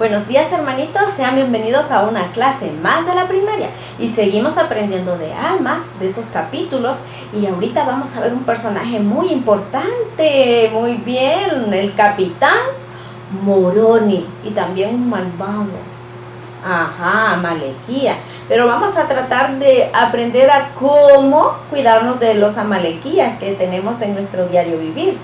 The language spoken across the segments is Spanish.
Buenos días, hermanitos, sean bienvenidos a una clase más de la primaria y seguimos aprendiendo de Alma, de esos capítulos, y ahorita vamos a ver un personaje muy importante, muy bien, el capitán Moroni, y también un malvado, Amalequía. Pero vamos a tratar de aprender a cómo cuidarnos de los amalequías que tenemos en nuestro diario vivir.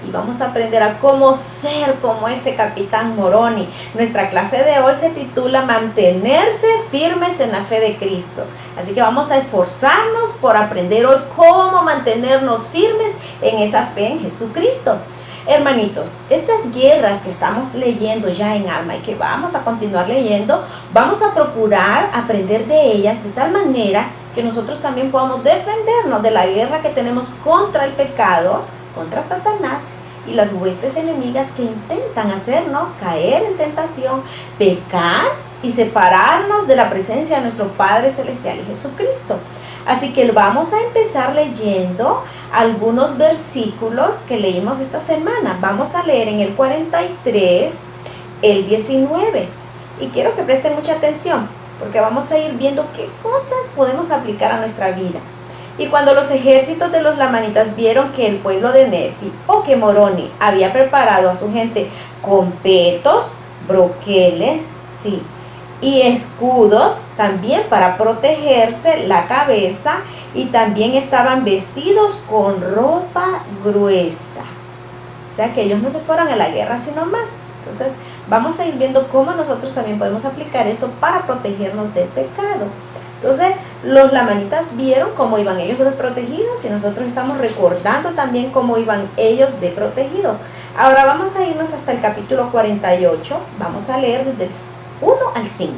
Y vamos a aprender a cómo ser como ese capitán Moroni. Nuestra clase de hoy se titula Mantenerse firmes en la fe de Cristo. Así que vamos a esforzarnos por aprender hoy cómo mantenernos firmes en esa fe en Jesucristo. Hermanitos, estas guerras que estamos leyendo ya en Alma y que vamos a continuar leyendo, vamos a procurar aprender de ellas de tal manera que nosotros también podamos defendernos de la guerra que tenemos contra el pecado, contra Satanás y las huestes enemigas que intentan hacernos caer en tentación, pecar y separarnos de la presencia de nuestro Padre Celestial y Jesucristo. Así que vamos a empezar leyendo algunos versículos que leímos esta semana. Vamos a leer en el 43, el 19. Y quiero que presten mucha atención, porque vamos a ir viendo qué cosas podemos aplicar a nuestra vida. Y cuando los ejércitos de los lamanitas vieron que el pueblo de Nefi, o que Moroni, había preparado a su gente con petos, broqueles, y escudos también para protegerse la cabeza, y también estaban vestidos con ropa gruesa. O sea que ellos no se fueron a la guerra sino más. Entonces vamos a ir viendo cómo nosotros también podemos aplicar esto para protegernos del pecado. Entonces los lamanitas vieron cómo iban ellos de protegidos y nosotros estamos recordando también cómo iban ellos de protegidos. Ahora vamos a irnos hasta el capítulo 48, vamos a leer desde el 1 al 5.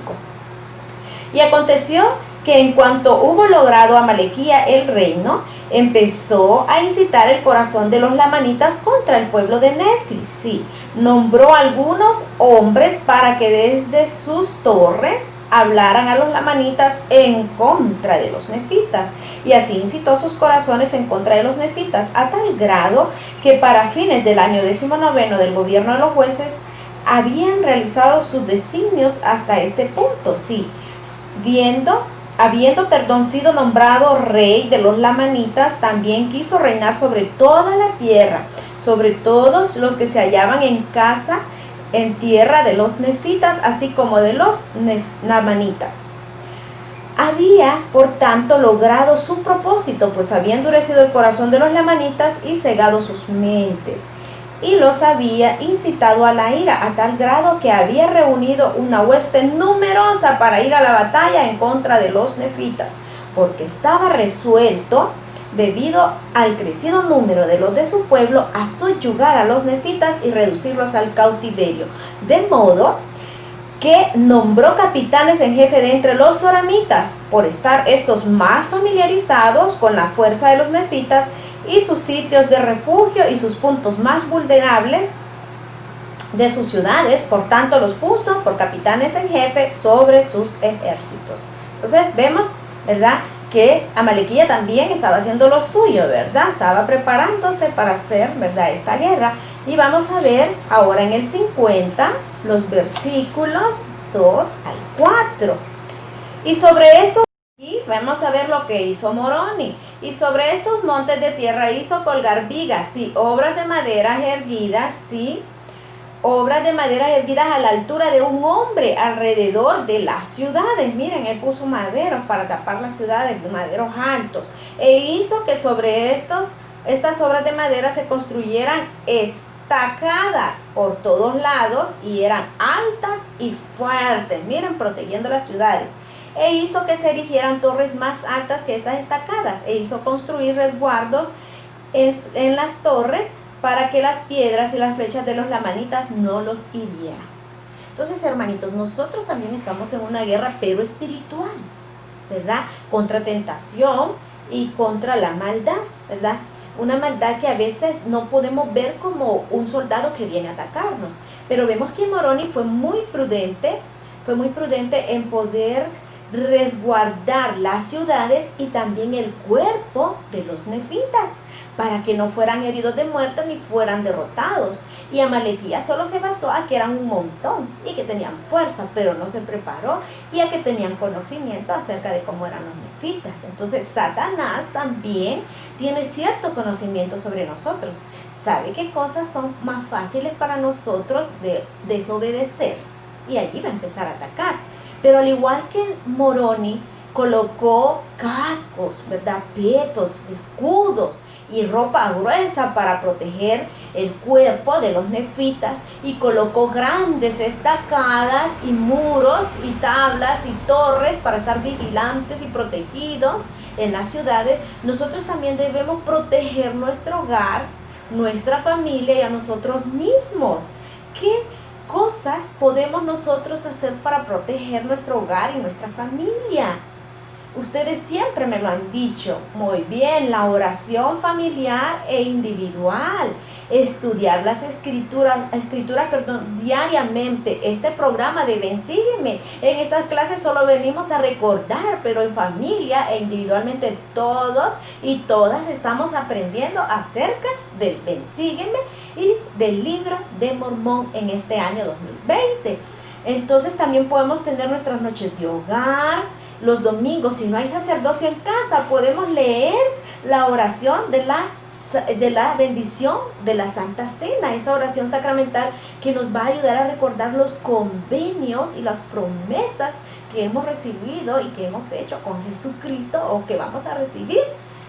Y aconteció que en cuanto hubo logrado Amalequía el reino, empezó a incitar el corazón de los lamanitas contra el pueblo de Nefi. Nombró algunos hombres para que desde sus torres hablaran a los lamanitas en contra de los nefitas, y así incitó sus corazones en contra de los nefitas, a tal grado que para fines del año 19 del gobierno de los jueces habían realizado sus designios hasta este punto. Habiendo sido nombrado rey de los lamanitas, también quiso reinar sobre toda la tierra, sobre todos los que se hallaban en casa en tierra de los nefitas, así como de los lamanitas. Había, por tanto, logrado su propósito, pues había endurecido el corazón de los lamanitas y cegado sus mentes, y los había incitado a la ira, a tal grado que había reunido una hueste numerosa para ir a la batalla en contra de los nefitas, porque estaba resuelto, debido al crecido número de los de su pueblo, a subyugar a los nefitas y reducirlos al cautiverio, de modo que nombró capitanes en jefe de entre los soramitas, por estar estos más familiarizados con la fuerza de los nefitas y sus sitios de refugio y sus puntos más vulnerables de sus ciudades. Por tanto los puso por capitanes en jefe sobre sus ejércitos. Entonces vemos, ¿verdad?, que Amalequía también estaba haciendo lo suyo, ¿verdad? Estaba preparándose para hacer, ¿verdad?, esta guerra. Y vamos a ver ahora en el 50 los versículos 2 al 4. Y sobre esto, y vamos a ver lo que hizo Moroni. Y sobre estos montes de tierra hizo colgar vigas, obras de madera erguidas, obras de madera erguidas a la altura de un hombre alrededor de las ciudades. Miren, él puso maderos para tapar las ciudades, maderos altos. E hizo que sobre estas obras de madera se construyeran estacadas por todos lados, y eran altas y fuertes, miren, protegiendo las ciudades. E hizo que se erigieran torres más altas que estas estacadas, e hizo construir resguardos en las torres, para que las piedras y las flechas de los lamanitas no los hirieran. Entonces, hermanitos, nosotros también estamos en una guerra, pero espiritual, ¿verdad? Contra tentación y contra la maldad, ¿verdad? Una maldad que a veces no podemos ver como un soldado que viene a atacarnos. Pero vemos que Moroni fue muy prudente en poder resguardar las ciudades y también el cuerpo de los nefitas, para que no fueran heridos de muerte ni fueran derrotados. Y Amalequía solo se basó a que eran un montón y que tenían fuerza, pero no se preparó, y a que tenían conocimiento acerca de cómo eran los nefitas. Entonces Satanás también tiene cierto conocimiento sobre nosotros. Sabe qué cosas son más fáciles para nosotros de desobedecer, y allí va a empezar a atacar. Pero al igual que Moroni colocó cascos, ¿verdad?, petos, escudos y ropa gruesa para proteger el cuerpo de los nefitas, y colocó grandes estacadas y muros y tablas y torres para estar vigilantes y protegidos en las ciudades. Nosotros también debemos proteger nuestro hogar, nuestra familia y a nosotros mismos. ¿Qué cosas podemos nosotros hacer para proteger nuestro hogar y nuestra familia? Ustedes siempre me lo han dicho muy bien: la oración familiar e individual, estudiar las escrituras, diariamente. Este programa de Ven, Sígueme, en estas clases solo venimos a recordar, pero en familia e individualmente todos y todas estamos aprendiendo acerca del Ven, Sígueme y del libro de Mormón en este año 2020. Entonces también podemos tener nuestras noches de hogar. Los domingos, si no hay sacerdocio en casa, podemos leer la oración de la bendición de la Santa Cena, esa oración sacramental que nos va a ayudar a recordar los convenios y las promesas que hemos recibido y que hemos hecho con Jesucristo, o que vamos a recibir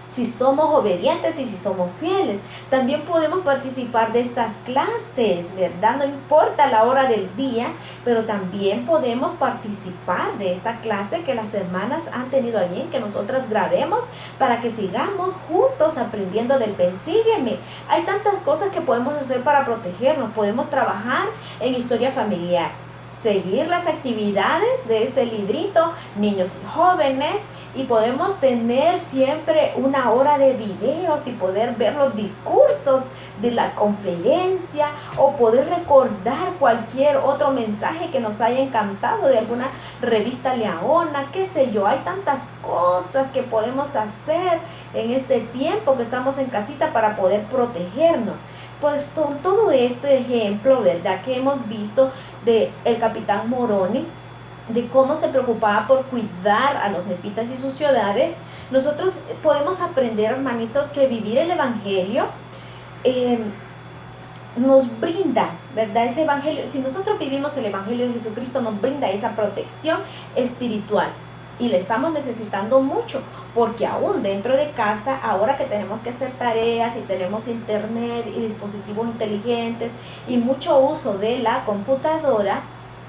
si somos obedientes y si somos fieles. También podemos participar de estas clases, ¿verdad? No importa la hora del día, pero también podemos participar de esta clase que las hermanas han tenido a bien que nosotras grabemos, para que sigamos juntos aprendiendo del Ven, Sígueme. Hay tantas cosas que podemos hacer para protegernos. Podemos trabajar en historia familiar, seguir las actividades de ese librito, niños y jóvenes, y podemos tener siempre una hora de videos y poder ver los discursos de la conferencia, o poder recordar cualquier otro mensaje que nos haya encantado de alguna revista leona, qué sé yo. Hay tantas cosas que podemos hacer en este tiempo que estamos en casita para poder protegernos. Pues con todo este ejemplo, ¿verdad?, que hemos visto de el capitán Moroni, de cómo se preocupaba por cuidar a los nefitas y sus ciudades, nosotros podemos aprender, hermanitos, que vivir el evangelio nos brinda, ¿verdad?, ese evangelio. Si nosotros vivimos el evangelio de Jesucristo, nos brinda esa protección espiritual, y le estamos necesitando mucho, porque aún dentro de casa, ahora que tenemos que hacer tareas y tenemos internet y dispositivos inteligentes y mucho uso de la computadora,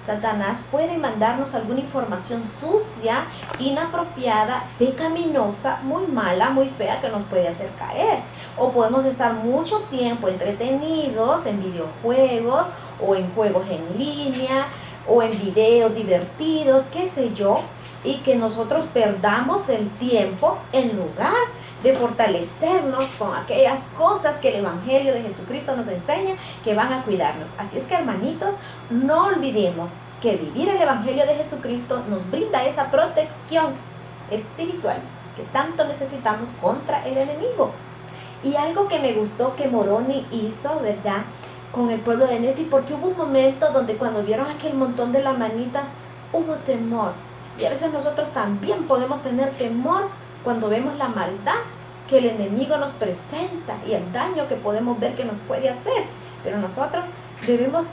Satanás puede mandarnos alguna información sucia, inapropiada, pecaminosa, muy mala, muy fea, que nos puede hacer caer. O podemos estar mucho tiempo entretenidos en videojuegos o en juegos en línea o en videos divertidos, qué sé yo, y que nosotros perdamos el tiempo en lugar de fortalecernos con aquellas cosas que el Evangelio de Jesucristo nos enseña, que van a cuidarnos. Así es que, hermanitos, no olvidemos que vivir el Evangelio de Jesucristo nos brinda esa protección espiritual que tanto necesitamos contra el enemigo. Y algo que me gustó que Moroni hizo, ¿verdad?, con el pueblo de Nefi, porque hubo un momento donde cuando vieron aquel montón de lamanitas, hubo temor. Y a veces nosotros también podemos tener temor cuando vemos la maldad que el enemigo nos presenta y el daño que podemos ver que nos puede hacer. Pero nosotros debemos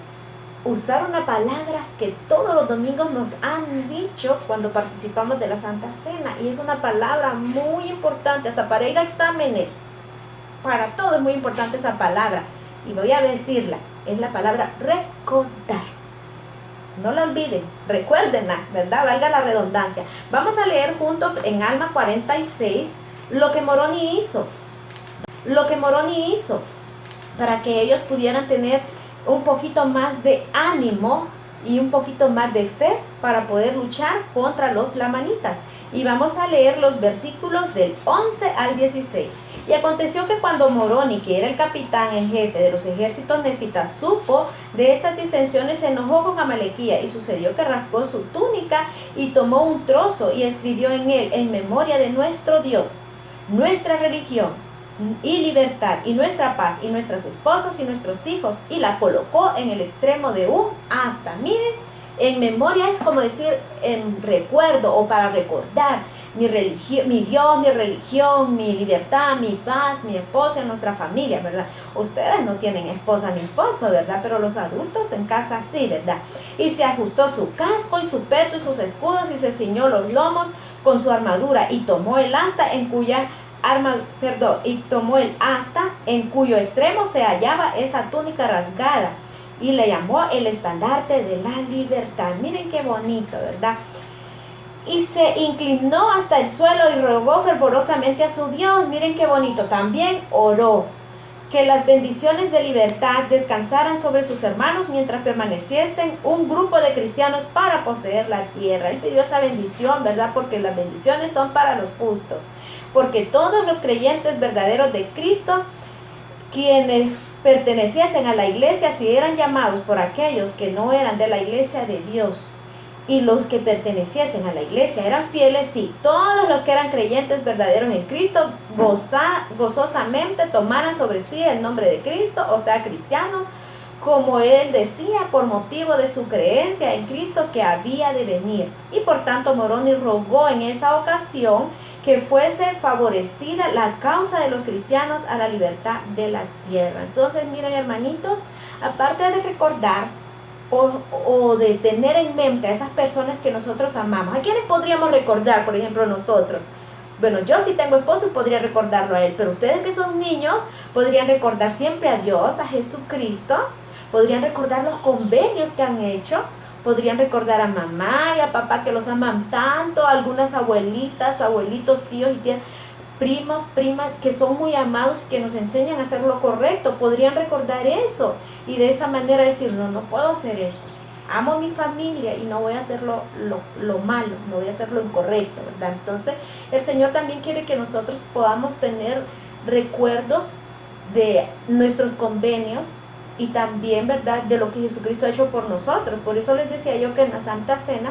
usar una palabra que todos los domingos nos han dicho cuando participamos de la Santa Cena, y es una palabra muy importante, hasta para ir a exámenes, para todo es muy importante esa palabra, y voy a decirla: es la palabra recordar. No la olviden, recuérdenla, ¿verdad? Valga la redundancia. Vamos a leer juntos en Alma 46 lo que Moroni hizo. Lo que Moroni hizo para que ellos pudieran tener un poquito más de ánimo y un poquito más de fe para poder luchar contra los lamanitas. Y vamos a leer los versículos del 11 al 16. Y aconteció que cuando Moroni, que era el capitán en jefe de los ejércitos nefitas, supo de estas disensiones, se enojó con Amalequía, y sucedió que rasgó su túnica y tomó un trozo y escribió en él: en memoria de nuestro Dios, nuestra religión y libertad, y nuestra paz, y nuestras esposas, y nuestros hijos, y la colocó en el extremo de un hasta. Miren, en memoria es como decir en recuerdo o para recordar mi religión, mi Dios, mi religión, mi libertad, mi paz, mi esposa, nuestra familia, ¿verdad? Ustedes no tienen esposa ni esposo, ¿verdad? Pero los adultos en casa sí, ¿verdad? Y se ajustó su casco y su peto y sus escudos y se ciñó los lomos con su armadura y tomó el asta y tomó el asta en cuyo extremo se hallaba esa túnica rasgada y le llamó el estandarte de la libertad. Miren qué bonito, ¿verdad? Y se inclinó hasta el suelo y rogó fervorosamente a su Dios. Miren qué bonito. También oró que las bendiciones de libertad descansaran sobre sus hermanos mientras permaneciesen un grupo de cristianos para poseer la tierra. Él pidió esa bendición, ¿verdad? Porque las bendiciones son para los justos. Porque todos los creyentes verdaderos de Cristo, quienes perteneciesen a la iglesia, si eran llamados por aquellos que no eran de la iglesia de Dios, y los que perteneciesen a la iglesia eran fieles, sí, todos los que eran creyentes verdaderos en Cristo gozosamente tomaran sobre sí el nombre de Cristo, o sea, cristianos, como él decía, por motivo de su creencia en Cristo que había de venir. Y por tanto Moroni rogó en esa ocasión que fuese favorecida la causa de los cristianos a la libertad de la tierra. Entonces, miren, hermanitos, aparte de recordar o de tener en mente a esas personas que nosotros amamos, ¿a quiénes podríamos recordar, por ejemplo, nosotros? Bueno, yo sí tengo esposo y podría recordarlo a él, pero ustedes que son niños podrían recordar siempre a Dios, a Jesucristo, podrían recordar los convenios que han hecho, podrían recordar a mamá y a papá que los aman tanto, a algunas abuelitas, abuelitos, tíos y tías, primos, primas que son muy amados y que nos enseñan a hacer lo correcto. Podrían recordar eso y de esa manera decir, no puedo hacer esto. Amo a mi familia y no voy a hacer lo malo, no voy a hacer lo incorrecto, ¿verdad? Entonces, el Señor también quiere que nosotros podamos tener recuerdos de nuestros convenios y también, ¿verdad?, de lo que Jesucristo ha hecho por nosotros. Por eso les decía yo que en la Santa Cena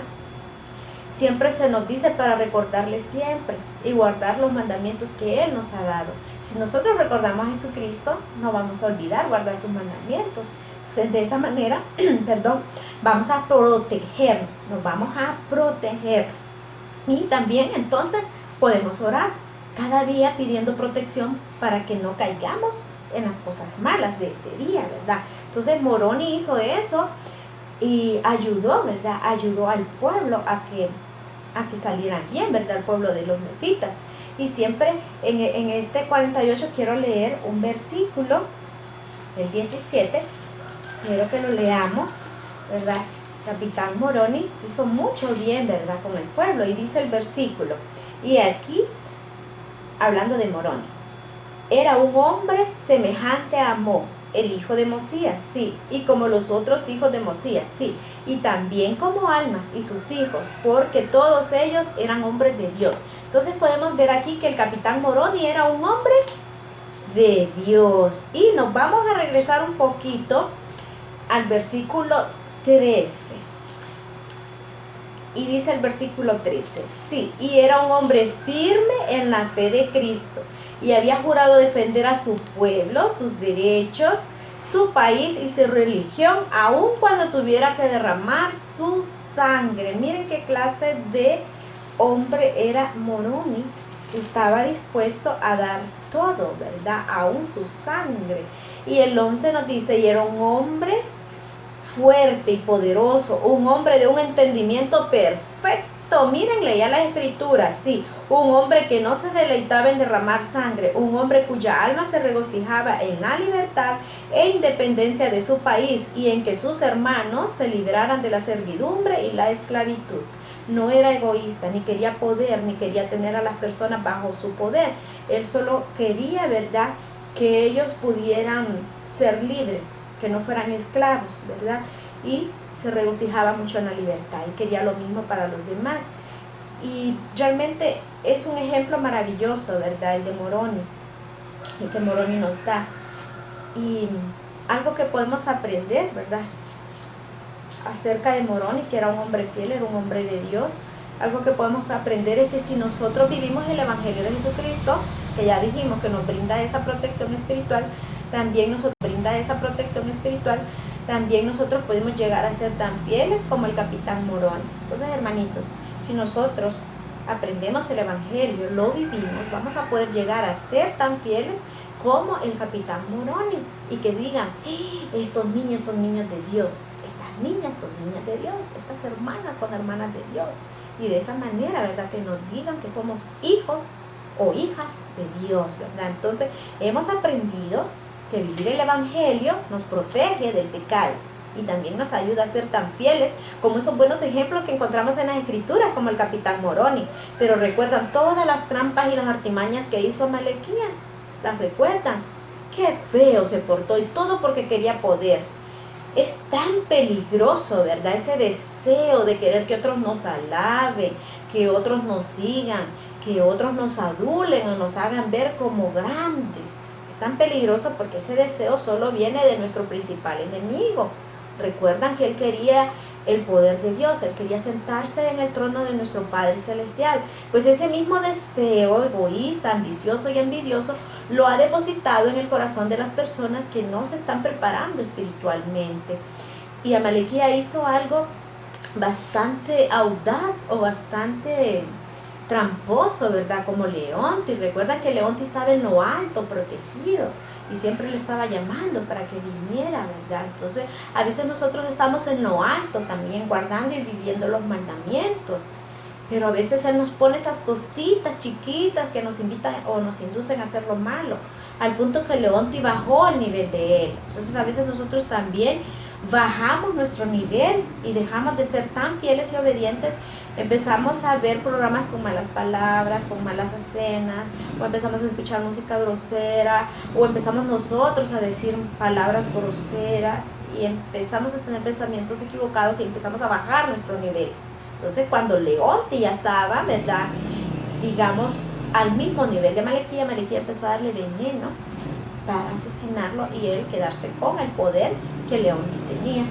siempre se nos dice para recordarle siempre y guardar los mandamientos que Él nos ha dado. Si nosotros recordamos a Jesucristo, no vamos a olvidar guardar sus mandamientos. Entonces, de esa manera, vamos a protegernos, nos vamos a proteger. Y también entonces podemos orar cada día pidiendo protección para que no caigamos en las cosas malas de este día, ¿verdad? Entonces Moroni hizo eso y ayudó, ¿verdad? Ayudó al pueblo a que salieran bien, ¿verdad? El pueblo de los nefitas. Y siempre en este 48 quiero leer un versículo, el 17, quiero que lo leamos, ¿verdad? Capitán Moroni hizo mucho bien, ¿verdad?, con el pueblo. Y dice el versículo, y aquí, hablando de Moroni, era un hombre semejante a Amón, el hijo de Mosías, sí, y como los otros hijos de Mosías, sí, y también como Alma y sus hijos, porque todos ellos eran hombres de Dios. Entonces podemos ver aquí que el capitán Moroni era un hombre de Dios. Y nos vamos a regresar un poquito al versículo 13. Y dice el versículo 13, sí, y era un hombre firme en la fe de Cristo, y había jurado defender a su pueblo, sus derechos, su país y su religión, aun cuando tuviera que derramar su sangre. Miren qué clase de hombre era Moroni. Estaba dispuesto a dar todo, ¿verdad? Aún su sangre. Y el 11 nos dice, y era un hombre fuerte y poderoso, un hombre de un entendimiento perfecto. Miren, leía las escrituras, sí, un hombre que no se deleitaba en derramar sangre, un hombre cuya alma se regocijaba en la libertad e independencia de su país y en que sus hermanos se libraran de la servidumbre y la esclavitud. No era egoísta, ni quería poder, ni quería tener a las personas bajo su poder. Él solo quería, ¿verdad?, que ellos pudieran ser libres, que no fueran esclavos, ¿verdad? Y se regocijaba mucho en la libertad y quería lo mismo para los demás. Y realmente es un ejemplo maravilloso, ¿verdad?, el de Moroni, el que Moroni nos da. Y algo que podemos aprender, ¿verdad?, acerca de Moroni, que era un hombre fiel, era un hombre de Dios. Algo que podemos aprender es que si nosotros vivimos el Evangelio de Jesucristo, que ya dijimos que nos brinda esa protección espiritual, también nosotros podemos llegar a ser tan fieles como el capitán Moroni. Entonces, hermanitos, si nosotros aprendemos el Evangelio, lo vivimos, vamos a poder llegar a ser tan fieles como el capitán Moroni, y que digan, estos niños son niños de Dios, estas niñas son niñas de Dios, estas hermanas son hermanas de Dios, y de esa manera, ¿verdad?, que nos digan que somos hijos o hijas de Dios, ¿verdad? Entonces, hemos aprendido que vivir el Evangelio nos protege del pecado y también nos ayuda a ser tan fieles como esos buenos ejemplos que encontramos en las Escrituras, como el capitán Moroni. Pero recuerdan todas las trampas y las artimañas que hizo Amalequía, las recuerdan. Qué feo se portó, y todo porque quería poder. Es tan peligroso, ¿verdad? Ese deseo de querer que otros nos alaben, que otros nos sigan, que otros nos adulen o nos hagan ver como grandes. Es tan peligroso porque ese deseo solo viene de nuestro principal enemigo. Recuerdan que él quería el poder de Dios, él quería sentarse en el trono de nuestro Padre Celestial. Pues ese mismo deseo egoísta, ambicioso y envidioso lo ha depositado en el corazón de las personas que no se están preparando espiritualmente. Y Amalequía hizo algo bastante audaz o bastante tramposo, ¿verdad? Como Leonti. Recuerdan que Leonti estaba en lo alto, protegido, y siempre le estaba llamando para que viniera, ¿verdad? Entonces, a veces nosotros estamos en lo alto también, guardando y viviendo los mandamientos, pero a veces Él nos pone esas cositas chiquitas que nos invitan o nos inducen a hacer lo malo, al punto que Leonti bajó el nivel de Él. Entonces, a veces nosotros también bajamos nuestro nivel y dejamos de ser tan fieles y obedientes. Empezamos a ver programas con malas palabras, con malas escenas, o empezamos a escuchar música grosera, o empezamos nosotros a decir palabras groseras, y empezamos a tener pensamientos equivocados y empezamos a bajar nuestro nivel. Entonces, cuando Leonti ya estaba, ¿verdad?, digamos, al mismo nivel de Amalequía, Amalequía empezó a darle veneno para asesinarlo y él quedarse con el poder que Leonti tenía.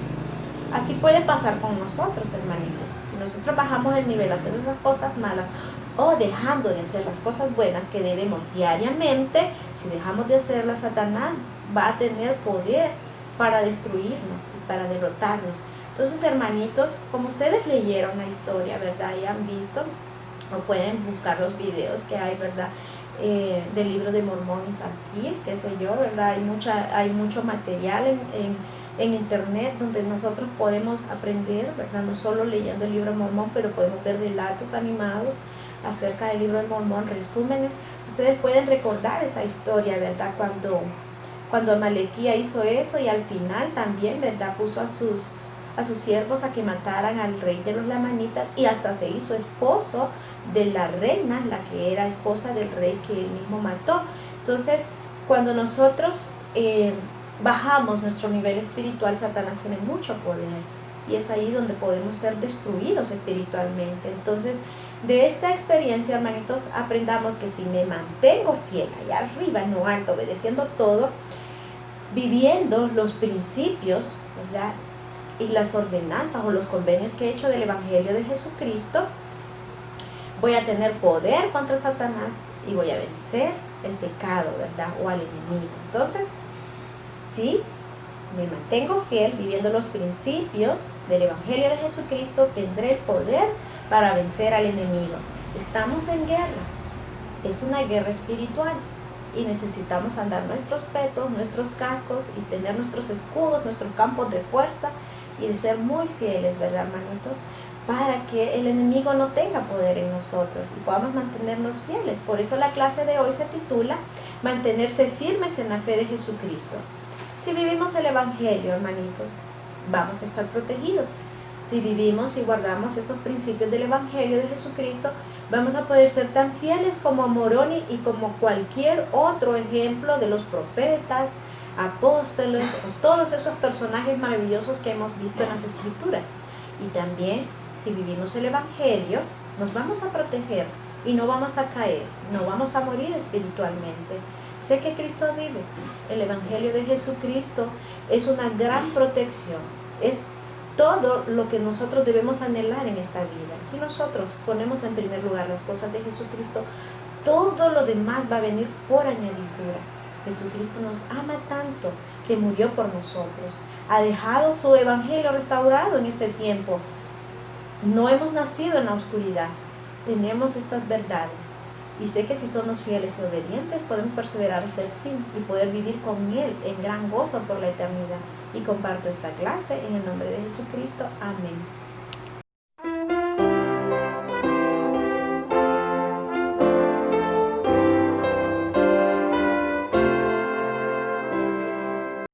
Así puede pasar con nosotros, hermanitos. Si nosotros bajamos el nivel haciendo esas cosas malas o dejando de hacer las cosas buenas que debemos diariamente, si dejamos de hacerlas, Satanás va a tener poder para destruirnos y para derrotarnos. Entonces, hermanitos, como ustedes leyeron la historia, ¿verdad?, y han visto, o pueden buscar los videos que hay, ¿verdad?, del libro de Mormón infantil, qué sé yo, ¿verdad? Hay mucho material en internet donde nosotros podemos aprender, ¿verdad? No solo leyendo el libro de Mormón, pero podemos ver relatos animados acerca del libro de Mormón, resúmenes. Ustedes pueden recordar esa historia, ¿verdad? Cuando Amalequía hizo eso, y al final también, ¿verdad?, puso a sus siervos a que mataran al rey de los lamanitas, y hasta se hizo esposo de la reina, la que era esposa del rey que él mismo mató. Entonces, cuando nosotros bajamos nuestro nivel espiritual, Satanás tiene mucho poder, y es ahí donde podemos ser destruidos espiritualmente. Entonces, de esta experiencia, hermanitos, aprendamos que si me mantengo fiel allá arriba, en lo alto, obedeciendo todo, viviendo los principios, ¿verdad?, y las ordenanzas o los convenios que he hecho del Evangelio de Jesucristo, voy a tener poder contra Satanás y voy a vencer el pecado, ¿verdad?, o al enemigo. Entonces, si me mantengo fiel viviendo los principios del Evangelio de Jesucristo, tendré el poder para vencer al enemigo. Estamos en guerra, es una guerra espiritual, y necesitamos andar nuestros petos, nuestros cascos, y tener nuestros escudos, nuestros campos de fuerza, y de ser muy fieles, ¿verdad, hermanitos?, para que el enemigo no tenga poder en nosotros y podamos mantenernos fieles. Por eso la clase de hoy se titula Mantenerse firmes en la fe de Jesucristo. Si vivimos el Evangelio, hermanitos, vamos a estar protegidos. Si vivimos y guardamos estos principios del Evangelio de Jesucristo, vamos a poder ser tan fieles como Moroni y como cualquier otro ejemplo de los profetas, apóstoles, o todos esos personajes maravillosos que hemos visto en las Escrituras. Y también, si vivimos el Evangelio, nos vamos a proteger y no vamos a caer, no vamos a morir espiritualmente. Sé que Cristo vive. El Evangelio de Jesucristo es una gran protección. Es todo lo que nosotros debemos anhelar en esta vida. Si nosotros ponemos en primer lugar las cosas de Jesucristo, todo lo demás va a venir por añadidura. Jesucristo nos ama tanto que murió por nosotros. Ha dejado su evangelio restaurado en este tiempo. No hemos nacido en la oscuridad. Tenemos estas verdades. Y sé que si somos fieles y obedientes, podemos perseverar hasta el fin y poder vivir con Él en gran gozo por la eternidad. Y comparto esta clase en el nombre de Jesucristo. Amén.